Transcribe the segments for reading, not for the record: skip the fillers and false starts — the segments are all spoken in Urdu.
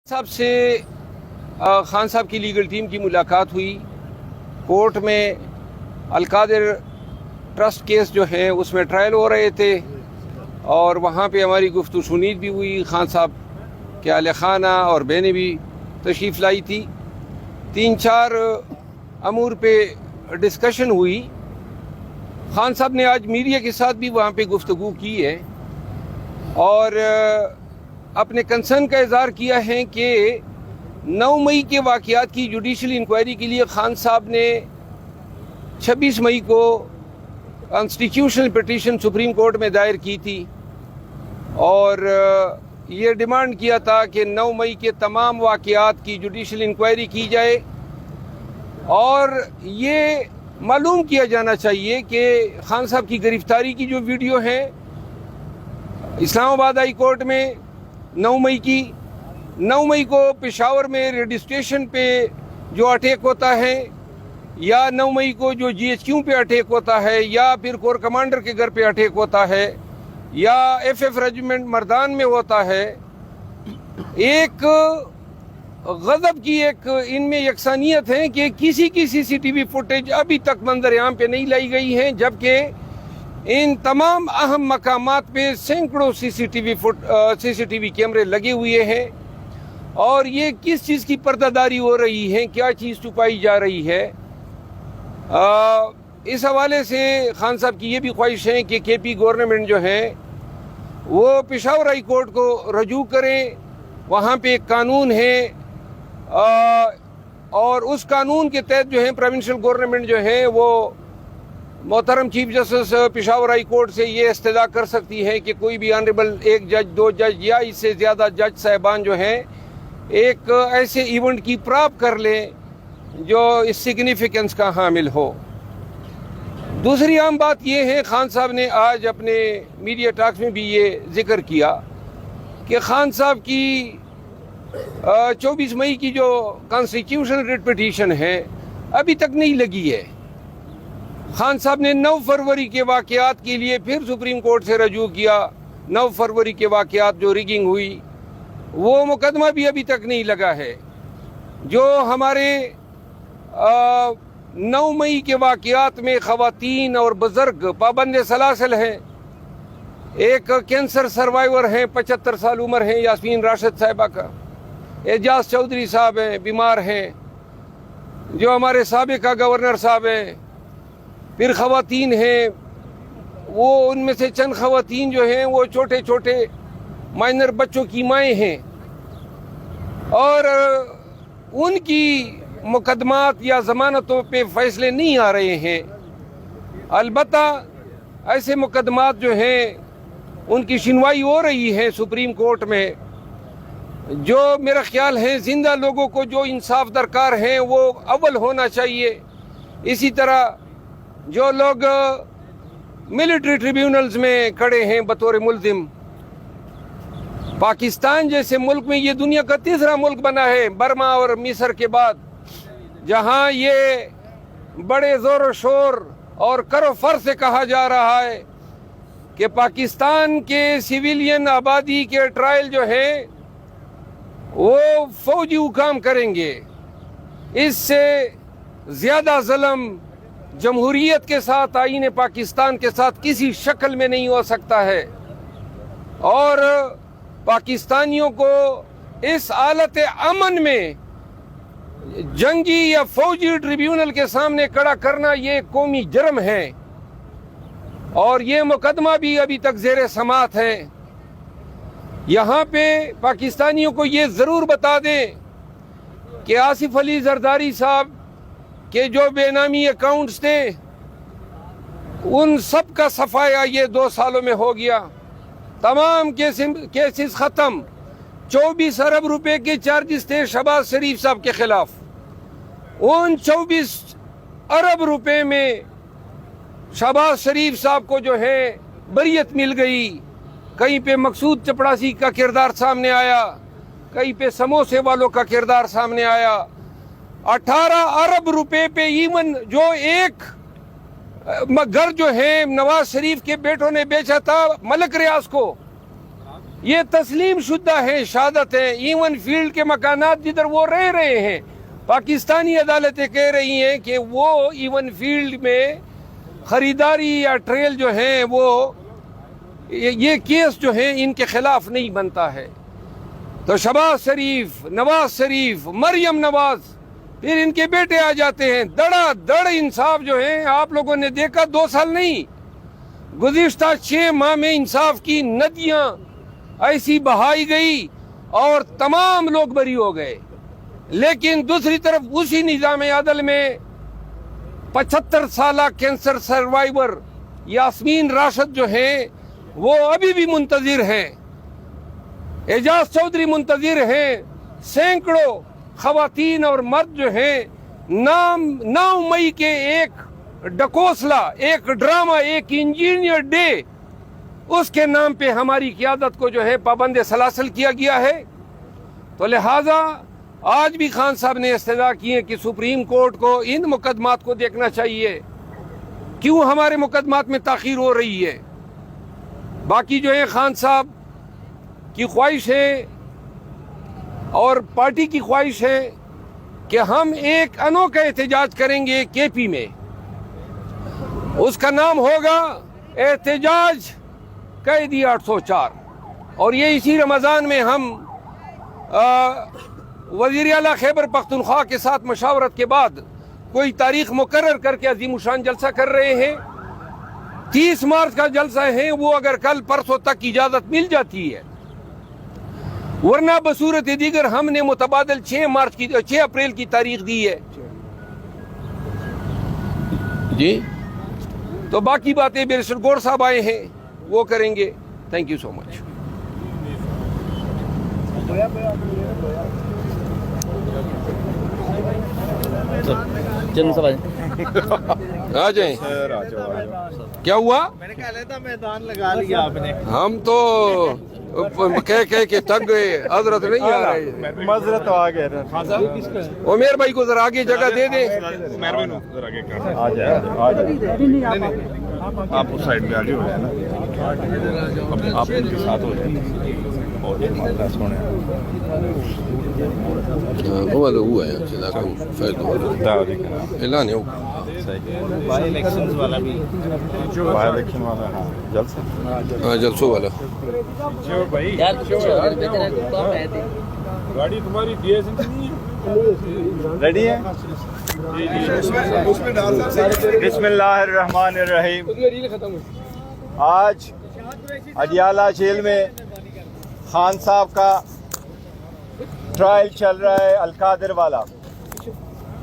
صاحب سے خان صاحب کی لیگل ٹیم کی ملاقات ہوئی. کورٹ میں القادر ٹرسٹ کیس جو ہے اس میں ٹرائل ہو رہے تھے اور وہاں پہ ہماری گفتگو شنید بھی ہوئی. خان صاحب کے اہل خانہ اور بہنیں بھی تشریف لائی تھی. 3-4 امور پہ ڈسکشن ہوئی. خان صاحب نے آج میڈیا کے ساتھ بھی وہاں پہ گفتگو کی ہے اور اپنے کنسرن کا اظہار کیا ہے کہ 9 مئی کے واقعات کی جوڈیشل انکوائری کے لیے خان صاحب نے 26 مئی کو کانسٹیٹیوشنل پٹیشن سپریم کورٹ میں دائر کی تھی اور یہ ڈیمانڈ کیا تھا کہ 9 مئی کے تمام واقعات کی جوڈیشل انکوائری کی جائے اور یہ معلوم کیا جانا چاہیے کہ خان صاحب کی گرفتاری کی جو ویڈیو ہے اسلام آباد ہائی کورٹ میں 9 مئی کو پشاور میں رجسٹریشن پہ جو اٹیک ہوتا ہے یا 9 مئی کو جو GHQ پہ اٹیک ہوتا ہے یا پھر کور کمانڈر کے گھر پہ اٹیک ہوتا ہے یا FF ریجیمنٹ مردان میں ہوتا ہے. ایک غضب کی ایک ان میں یکسانیت ہے کہ کسی کی CCTV فوٹیج ابھی تک منظر عام پہ نہیں لائی گئی ہیں جبکہ ان تمام اہم مقامات پہ سینکڑوں CCTV کیمرے لگے ہوئے ہیں اور یہ کس چیز کی پردہ داری ہو رہی ہے, کیا چیز چھپائی جا رہی ہے. اس حوالے سے خان صاحب کی یہ بھی خواہش ہے کہ KP گورنمنٹ جو ہے وہ پشاور ہائی کورٹ کو رجوع کریں. وہاں پہ ایک قانون ہے اور اس قانون کے تحت جو ہے پروونشل گورنمنٹ جو ہے وہ محترم chief justice Peshawar high court سے یہ استدعا کر سکتی ہے کہ کوئی بھی آنریبل 1 جج 2 جج یا اس سے زیادہ جج صاحبان جو ہیں ایک ایسے ایونٹ کی پراپ کر لیں جو اس سگنیفیکنس کا حامل ہو. دوسری عام بات یہ ہے, خان صاحب نے آج اپنے میڈیا ٹاکس میں بھی یہ ذکر کیا کہ خان صاحب کی 24 مئی کی جو کانسٹیٹیوشنل ریٹ پٹیشن ہے ابھی تک نہیں لگی ہے. خان صاحب نے 9 فروری کے واقعات کے لیے پھر سپریم کورٹ سے رجوع کیا. 9 فروری کے واقعات جو ریگنگ ہوئی وہ مقدمہ بھی ابھی تک نہیں لگا ہے. جو ہمارے 9 مئی کے واقعات میں خواتین اور بزرگ پابند سلاسل ہیں. ایک کینسر سروائیور ہیں, 75 سال عمر ہیں, یاسمین راشد صاحبہ کا. اعجاز چودھری صاحب ہیں, بیمار ہیں. جو ہمارے سابقہ گورنر صاحب ہیں. پھر خواتین ہیں, وہ ان میں سے چند خواتین جو ہیں وہ چھوٹے چھوٹے مائنر بچوں کی مائیں ہیں اور ان کی مقدمات یا ضمانتوں پہ فیصلے نہیں آ رہے ہیں. البتہ ایسے مقدمات جو ہیں ان کی سنوائی ہو رہی ہے سپریم کورٹ میں. جو میرا خیال ہے زندہ لوگوں کو جو انصاف درکار ہیں وہ اول ہونا چاہیے. اسی طرح جو لوگ ملٹری ٹریبیونلز میں کھڑے ہیں بطور ملزم, پاکستان جیسے ملک میں, یہ دنیا کا 3را ملک بنا ہے برما اور مصر کے بعد, جہاں یہ بڑے زور و شور اور کرو فر سے کہا جا رہا ہے کہ پاکستان کے سویلین آبادی کے ٹرائل جو ہے وہ فوجی حکام کریں گے. اس سے زیادہ ظلم جمہوریت کے ساتھ, آئین پاکستان کے ساتھ کسی شکل میں نہیں ہو سکتا ہے اور پاکستانیوں کو اس حالت امن میں جنگی یا فوجی ٹریبیونل کے سامنے کھڑا کرنا یہ قومی جرم ہے اور یہ مقدمہ بھی ابھی تک زیر سماعت ہے. یہاں پہ پاکستانیوں کو یہ ضرور بتا دیں کہ آصف علی زرداری صاحب کہ جو بے نامی اکاؤنٹس تھے ان سب کا صفایا یہ 2 سالوں میں ہو گیا. تمام کیسز ختم. 24 ارب روپے کے چارجز تھے شہباز شریف صاحب کے خلاف. ان 24 ارب روپے میں شہباز شریف صاحب کو جو ہے بریت مل گئی. کہیں پہ مقصود چپڑاسی کا کردار سامنے آیا, کہیں پہ سموسے والوں کا کردار سامنے آیا. 18 ارب روپے پہ ایون جو ایک گھر جو ہے نواز شریف کے بیٹوں نے بیچا تھا ملک ریاض کو, یہ تسلیم شدہ ہیں، شہادت ہے. ایون فیلڈ کے مکانات جدھر وہ رہ رہے ہیں، پاکستانی عدالتیں کہہ رہی ہیں کہ وہ ایون فیلڈ میں خریداری یا ٹریل جو ہیں وہ یہ کیس جو ہیں ان کے خلاف نہیں بنتا ہے. تو شہباز شریف، نواز شریف، مریم نواز، پھر ان کے بیٹے آ جاتے ہیں. دڑا دڑ انصاف جو ہے آپ لوگوں نے دیکھا، 2 سال نہیں، گزشتہ 6 ماہ میں انصاف کی ندیاں ایسی بہائی گئی اور تمام لوگ بری ہو گئے. لیکن دوسری طرف اسی نظام عدل میں 75 سالہ کینسر سروائیور یاسمین راشد جو ہیں وہ ابھی بھی منتظر ہیں، اعجاز چودھری منتظر ہیں، سینکڑوں خواتین اور مرد جو ہیں 9 مئی کے ایک ڈکوسلا، ایک ڈرامہ، ایک انجینئر ڈے، اس کے نام پہ ہماری قیادت کو جو ہے پابند سلاسل کیا گیا ہے. تو لہٰذا آج بھی خان صاحب نے استدعا کی ہے کہ سپریم کورٹ کو ان مقدمات کو دیکھنا چاہیے، کیوں ہمارے مقدمات میں تاخیر ہو رہی ہے. باقی جو ہے خان صاحب کی خواہش ہے اور پارٹی کی خواہش ہے کہ ہم ایک انوکھا احتجاج کریں گے کے پی میں. اس کا نام ہوگا احتجاج قیدی 804، اور یہ اسی رمضان میں ہم وزیر اعلیٰ خیبر پختونخوا کے ساتھ مشاورت کے بعد کوئی تاریخ مقرر کر کے عظیم الشان جلسہ کر رہے ہیں. 30 مارچ کا جلسہ ہے، وہ اگر کل پرسوں تک اجازت مل جاتی ہے، ورنہ بصورت دیگر ہم نے متبادل 6 اپریل کی تاریخ دی ہے. جی تو باقی باتیں بیرسٹر گور صاحب آئے ہیں وہ کریں گے. تھینک یو سو مچ. آ جائیں. کیا ہوا؟ میں نے کہا تھا میدان لگا لیا آپ نے. ہم تو کہہ کے تھک گئے، حضرت نہیں آ رہے. معذرت تو آ گئے. عمیر بھائی کو ذرا آگے جگہ دے دیں. آپ اس سائڈ میں آگے ہو جائیں نا، آپ ان کے ساتھ ہو جائیں. هو اللي هو يعني لكن فائدة اعلان هو بائی الیکشنز والا بھی، بائی الیکشن والا جلسہ جلسوں والا. گاڑی تمہاری ریڈی ہے؟ بسم اللہ الرحمن الرحیم. آج اڈیالہ جیل میں خان صاحب کا ٹرائل چل رہا ہے، القادر والا.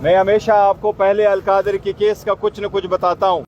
میں ہمیشہ آپ کو پہلے القادر کی کیس کا کچھ نہ کچھ بتاتا ہوں.